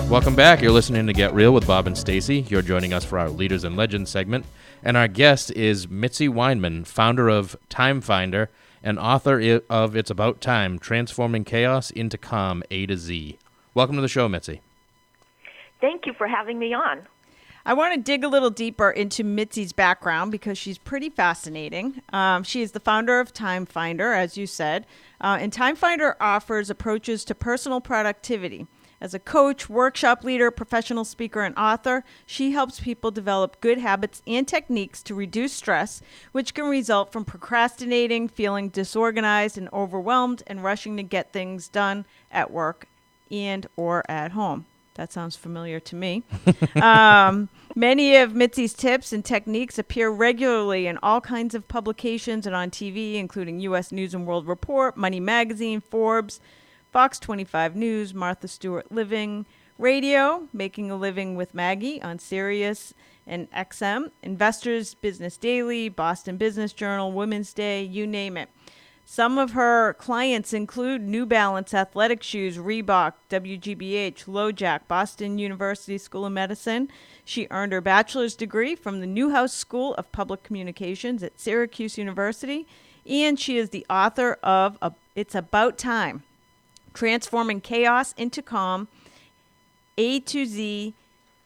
Welcome back. You're listening to Get Real with Bob and Stacy. You're joining us for our Leaders and Legends segment. And our guest is Mitzi Weinman, founder of Time Finder and author of It's About Time, Transforming Chaos into Calm, A to Z. Welcome to the show, Mitzi. Thank you for having me on. I want to dig a little deeper into Mitzi's background because she's pretty fascinating. She is the founder of Time Finder, as you said, and Time Finder offers approaches to personal productivity. As a coach, workshop leader, professional speaker, and author, she helps people develop good habits and techniques to reduce stress, which can result from procrastinating, feeling disorganized and overwhelmed, and rushing to get things done at work and or at home. That sounds familiar to me. Many of Mitzi's tips and techniques appear regularly in all kinds of publications and on TV, including U.S. News and World Report, Money Magazine, Forbes, Fox 25 News, Martha Stewart Living, Radio, Making a Living with Maggie on Sirius and XM, Investors Business Daily, Boston Business Journal, Women's Day, you name it. Some of her clients include New Balance athletic shoes, Reebok, WGBH, LoJack, Boston University School of Medicine. She earned her bachelor's degree from the Newhouse School of Public Communications at Syracuse University, and she is the author of It's About Time, Transforming Chaos into Calm, A to Z,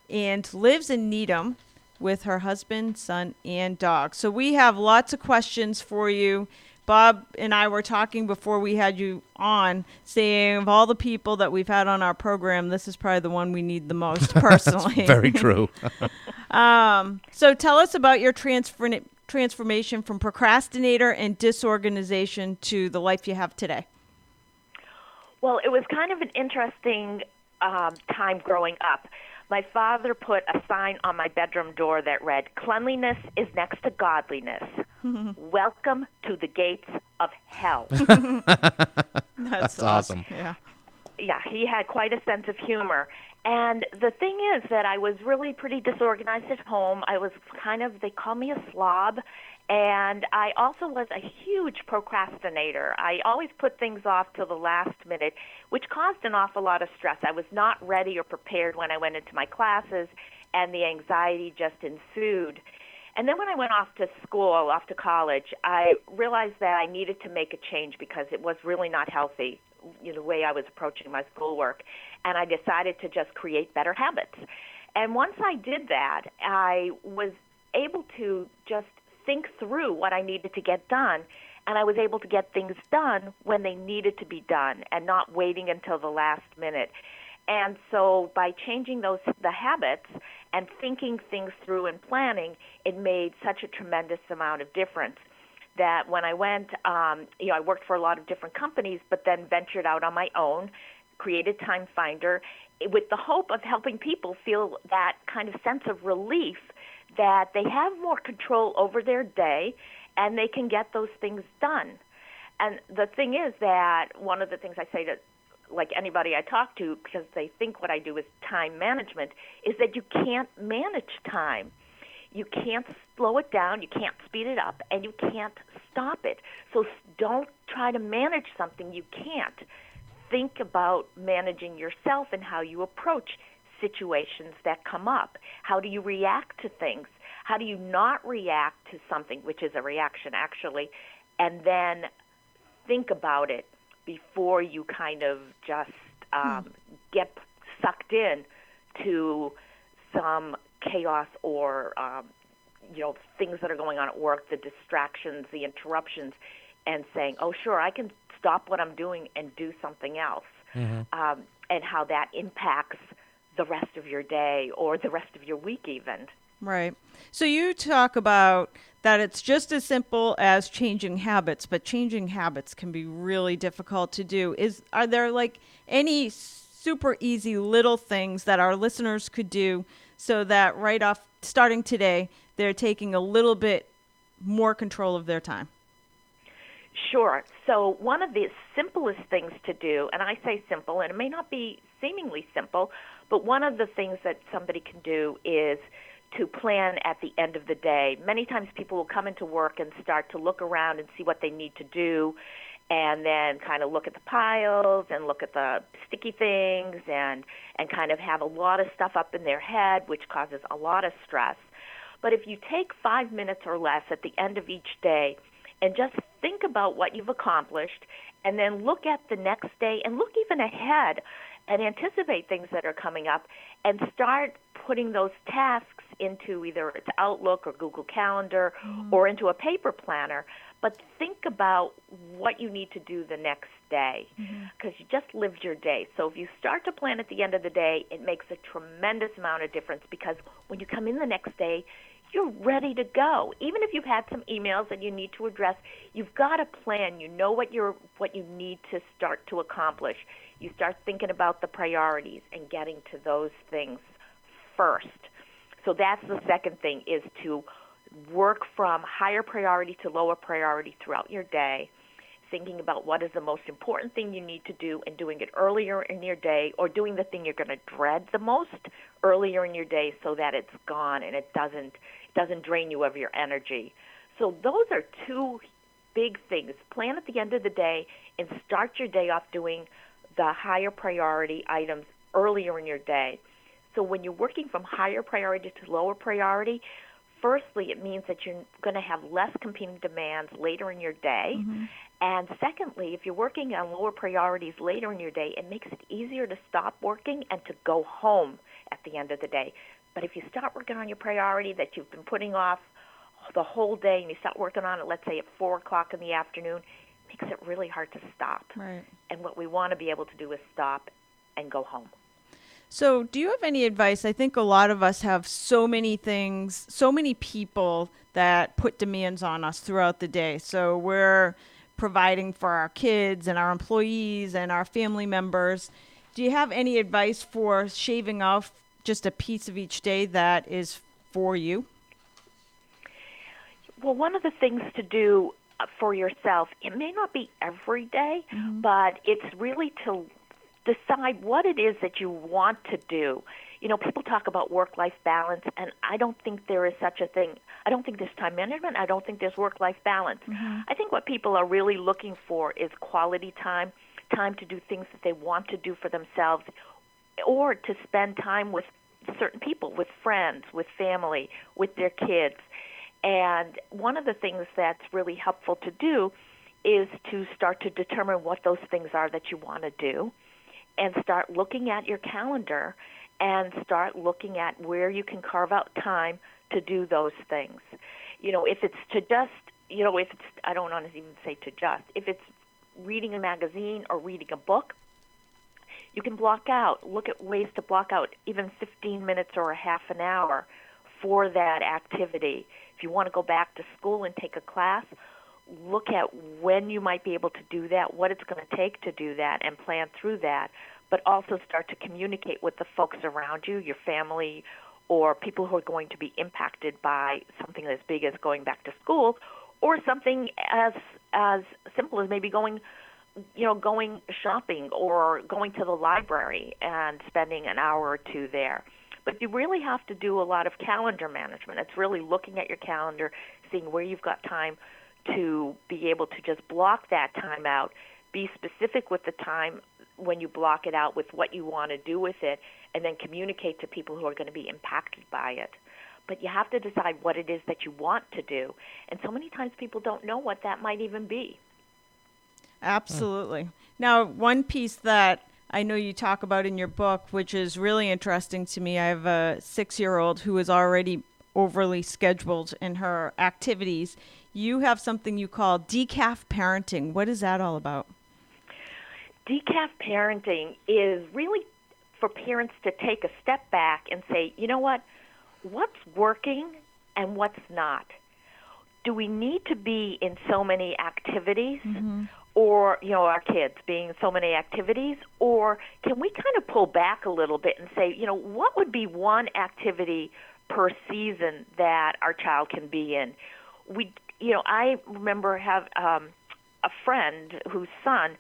and lives in Needham with her husband, son, and dog. So we have lots of questions for you. Bob and I were talking before we had you on, saying of all the people that we've had on our program, this is probably the one we need the most personally. Very true. So tell us about your transformation from procrastinator and disorganization to the life you have today. Well, it was kind of an interesting time growing up. My father put a sign on my bedroom door that read, "Cleanliness is next to godliness. Welcome to the gates of hell." That's awesome. Yeah. Yeah, he had quite a sense of humor. And the thing is that I was really pretty disorganized at home. I was they call me a slob. And I also was a huge procrastinator. I always put things off till the last minute, which caused an awful lot of stress. I was not ready or prepared when I went into my classes, and the anxiety just ensued. And then when I went off to school, off to college, I realized that I needed to make a change because it was really not healthy, the way I was approaching my schoolwork. And I decided to just create better habits. And once I did that, I was able to just think through what I needed to get done, and I was able to get things done when they needed to be done and not waiting until the last minute. And so by changing the habits and thinking things through and planning, it made such a tremendous amount of difference that when I went, I worked for a lot of different companies, but then ventured out on my own, created Time Finder with the hope of helping people feel that kind of sense of relief that they have more control over their day and they can get those things done. And the thing is that one of the things I say to anybody I talk to, because they think what I do is time management, is that you can't manage time. You can't slow it down, you can't speed it up, and you can't stop it. So don't try to manage something you can't. Think about managing yourself and how you approach situations that come up. How do you react to things? How do you not react to something, which is a reaction actually, and then think about it before you kind of just get sucked in to some chaos or things that are going on at work, the distractions, the interruptions, and saying, oh, sure, I can stop what I'm doing and do something else, and how that impacts the rest of your day or the rest of your week even. Right. So you talk about that it's just as simple as changing habits, but changing habits can be really difficult to do. Are there any super easy little things that our listeners could do so that right off starting today, they're taking a little bit more control of their time? Sure. So one of the simplest things to do, and I say simple, and it may not be seemingly simple, but one of the things that somebody can do is to plan at the end of the day. Many times people will come into work and start to look around and see what they need to do, and then kind of look at the piles and look at the sticky things and kind of have a lot of stuff up in their head, which causes a lot of stress. But if you take 5 minutes or less at the end of each day and just think about what you've accomplished, and then look at the next day and look even ahead and anticipate things that are coming up, and start putting those tasks into either it's Outlook or Google Calendar or into a paper planner. But think about what you need to do the next day, because you just lived your day. So if you start to plan at the end of the day, it makes a tremendous amount of difference, because when you come in the next day, you're ready to go. Even if you've had some emails that you need to address, you've got a plan. You know what you need to start to accomplish. You start thinking about the priorities and getting to those things first. So that's the second thing, is to work from higher priority to lower priority throughout your day, thinking about what is the most important thing you need to do and doing it earlier in your day, or doing the thing you're going to dread the most earlier in your day so that it's gone and it doesn't drain you of your energy. So those are two big things. Plan at the end of the day and start your day off doing the higher priority items earlier in your day. So when you're working from higher priority to lower priority, firstly, it means that you're going to have less competing demands later in your day. And secondly, if you're working on lower priorities later in your day, it makes it easier to stop working and to go home at the end of the day. But if you start working on your priority that you've been putting off the whole day, and you start working on it, let's say at 4 o'clock in the afternoon, it makes it really hard to stop. Right. And what we want to be able to do is stop and go home. So do you have any advice? I think a lot of us have so many things, so many people that put demands on us throughout the day. So we're providing for our kids and our employees and our family members. Do you have any advice for shaving off just a piece of each day that is for you? Well, one of the things to do for yourself, it may not be every day, but it's really to decide what it is that you want to do. You know, people talk about work-life balance, and I don't think there is such a thing. I don't think there's time management. I don't think there's work-life balance. I think what people are really looking for is quality time, time to do things that they want to do for themselves, or to spend time with certain people, with friends, with family, with their kids. And one of the things that's really helpful to do is to start to determine what those things are that you want to do, and start looking at your calendar and start looking at where you can carve out time to do those things. You know, if it's to just, you know, if it's, I don't want to even say to just, if it's reading a magazine or reading a book, you can block out, look at ways to block out even 15 minutes or a half an hour for that activity. If you want to go back to school and take a class, look at when you might be able to do that, what it's going to take to do that, and plan through that. But also start to communicate with the folks around you, your family, or people who are going to be impacted by something as big as going back to school, or something as simple as maybe going shopping or going to the library and spending an hour or two there. But you really have to do a lot of calendar management. It's really looking at your calendar, seeing where you've got time to be able to just block that time out, be specific with the time when you block it out with what you want to do with it, and then communicate to people who are going to be impacted by it. But you have to decide what it is that you want to do. And so many times people don't know what that might even be. Absolutely. Now, one piece that I know you talk about in your book, which is really interesting to me, I have a 6-year-old who is already overly scheduled in her activities. You have something you call decaf parenting. What is that all about? Decaf parenting is really for parents to take a step back and say, you know what, what's working and what's not? Do we need to be in so many activities? Or, you know, our kids being in so many activities? Or can we kind of pull back a little bit and say, you know, what would be one activity per season that our child can be in? I remember have a friend whose son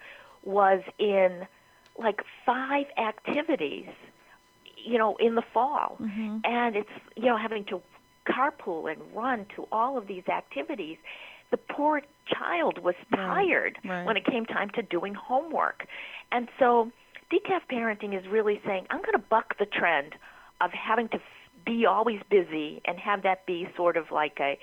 was in like 5 activities, you know, in the fall. And it's, you know, having to carpool and run to all of these activities. The poor child was tired when it came time to doing homework. And so decaf parenting is really saying, I'm going to buck the trend of having to be always busy and have that be sort of like a,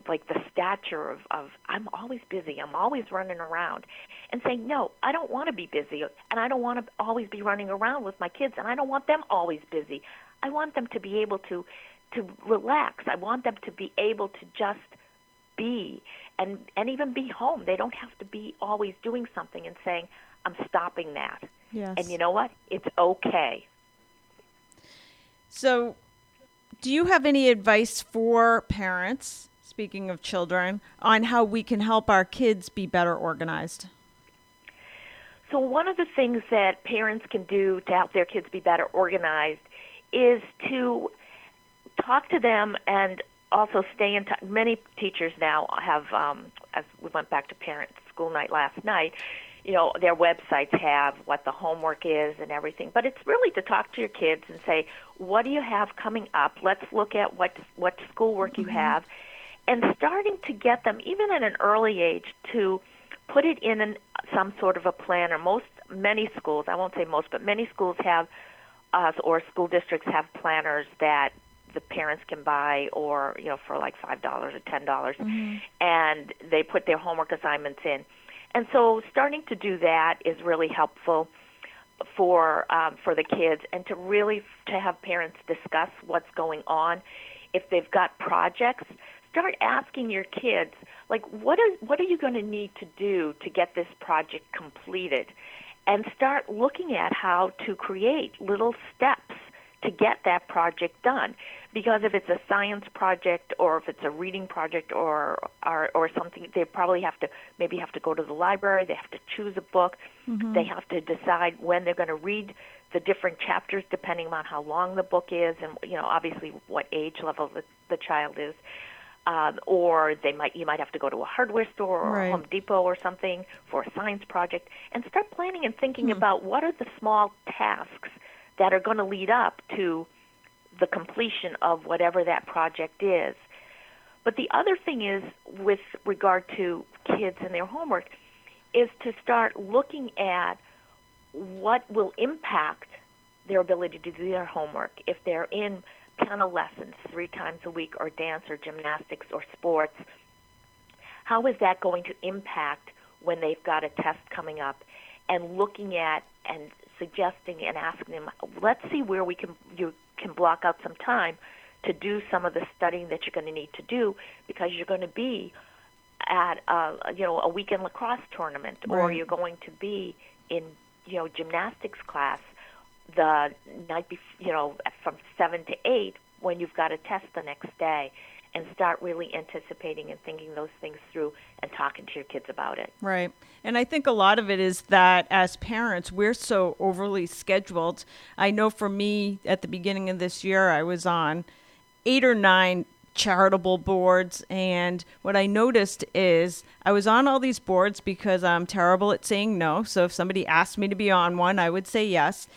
like the stature of I'm always busy, I'm always running around, and saying, no, I don't want to be busy, and I don't want to always be running around with my kids, and I don't want them always busy. I want them to be able to relax. I want them to be able to just be and even be home. They don't have to be always doing something and saying, I'm stopping that. Yes. And you know what? It's okay. So do you have any advice for parents, speaking of children, on how we can help our kids be better organized? So one of the things that parents can do to help their kids be better organized is to talk to them and also stay in touch. Many teachers now have, as we went back to parent school night last night, their websites have what the homework is and everything. But it's really to talk to your kids and say, what do you have coming up? Let's look at what schoolwork you have. And starting to get them, even at an early age, to put it in some sort of a planner. Many schools, I won't say most, but many schools have, or school districts have planners that the parents can buy, or for like $5 or $10, and they put their homework assignments in. And so starting to do that is really helpful for the kids, and to have parents discuss what's going on. If they've got projects, start asking your kids, like, what are you going to need to do to get this project completed? And start looking at how to create little steps to get that project done. Because if it's a science project, or if it's a reading project, or something, they probably have to go to the library. They have to choose a book. They have to decide when they're going to read the different chapters, depending on how long the book is, and obviously what age level the child is. Or you might have to go to a hardware store or a Home Depot or something for a science project, and start planning and thinking about what are the small tasks that are going to lead up to the completion of whatever that project is. But the other thing is, with regard to kids and their homework, is to start looking at what will impact their ability to do their homework. If they're in piano lessons 3 times a week, or dance or gymnastics or sports, how is that going to impact when they've got a test coming up? And looking at and suggesting and asking them, let's see where you can block out some time to do some of the studying that you're going to need to do, because you're going to be at a weekend lacrosse tournament, or you're going to be in gymnastics class the night before, from 7 to 8, when you've got a test the next day. And start really anticipating and thinking those things through and talking to your kids about it. Right. And I think a lot of it is that as parents, we're so overly scheduled. I know for me, at the beginning of this year, I was on 8 or 9 charitable boards. And what I noticed is I was on all these boards because I'm terrible at saying no. So if somebody asked me to be on one, I would say yes.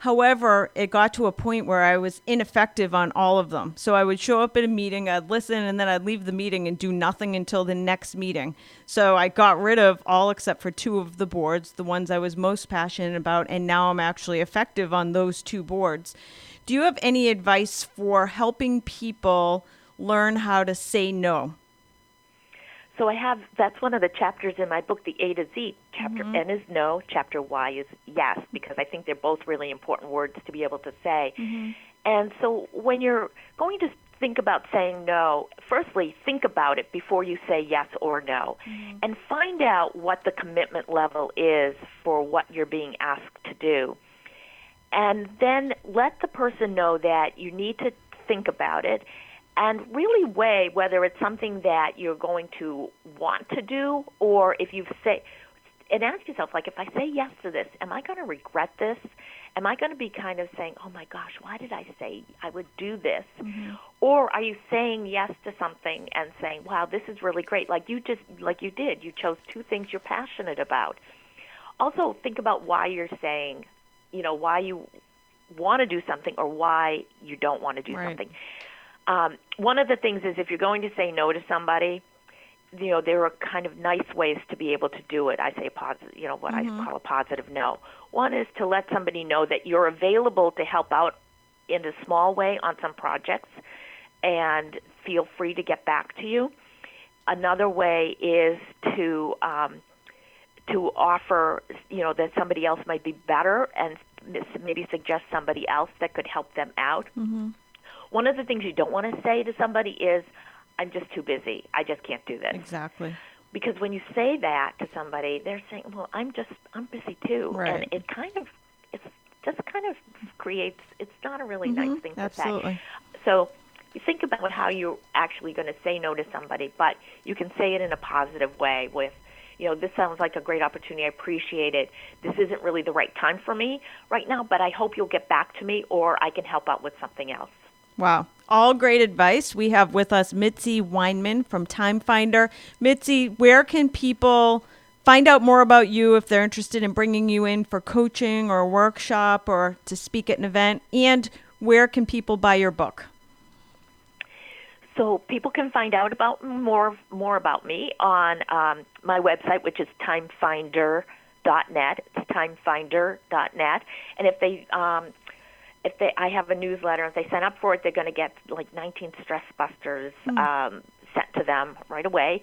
However, it got to a point where I was ineffective on all of them. So I would show up at a meeting, I'd listen, and then I'd leave the meeting and do nothing until the next meeting. So I got rid of all except for 2 of the boards, the ones I was most passionate about, and now I'm actually effective on those 2 boards. Do you have any advice for helping people learn how to say no? So that's one of the chapters in my book, The A to Z. Chapter N is no, chapter Y is yes, because I think they're both really important words to be able to say. And so when you're going to think about saying no, firstly, think about it before you say yes or no, and find out what the commitment level is for what you're being asked to do. And then let the person know that you need to think about it, and really weigh whether it's something that you're going to want to do, or if you say, and ask yourself, like, if I say yes to this, am I going to regret this? Am I going to be kind of saying, oh my gosh, why did I say I would do this? Or are you saying yes to something and saying, wow, this is really great, like you did. You chose 2 things you're passionate about. Also, think about why you're saying, why you want to do something or why you don't want to do something. One of the things is, if you're going to say no to somebody, there are kind of nice ways to be able to do it. I say positive, what I call a positive no. One is to let somebody know that you're available to help out in a small way on some projects, and feel free to get back to you. Another way is to offer, that somebody else might be better, and maybe suggest somebody else that could help them out. Mm-hmm. One of the things you don't want to say to somebody is, I'm just too busy. I just can't do this. Exactly. Because when you say that to somebody, they're saying, well, I'm busy too. Right. And it just kind of creates, it's not a really nice thing to Absolutely. say. So you think about how you're actually going to say no to somebody, but you can say it in a positive way with, this sounds like a great opportunity. I appreciate it. This isn't really the right time for me right now, but I hope you'll get back to me, or I can help out with something else. Wow. All great advice. We have with us Mitzi Weinman from Time Finder. Mitzi, where can people find out more about you if they're interested in bringing you in for coaching or a workshop or to speak at an event? And where can people buy your book? So people can find out about more about me on my website, which is timefinder.net. It's timefinder.net. And if they I have a newsletter, if they sign up for it, they're going to get like 19 stress busters sent to them right away.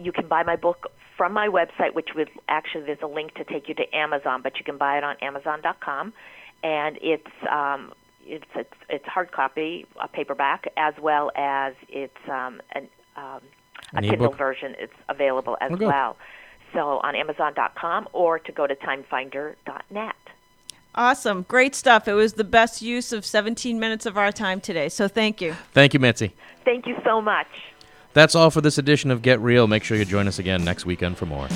You can buy my book from my website, which would actually, there's a link to take you to Amazon, but you can buy it on Amazon.com, and it's hard copy, a paperback, as well as it's a Kindle version. It's available as well. So on Amazon.com, or to go to timefinder.net. Awesome. Great stuff. It was the best use of 17 minutes of our time today. So thank you. Thank you, Mitzi. Thank you so much. That's all for this edition of Get Real. Make sure you join us again next weekend for more.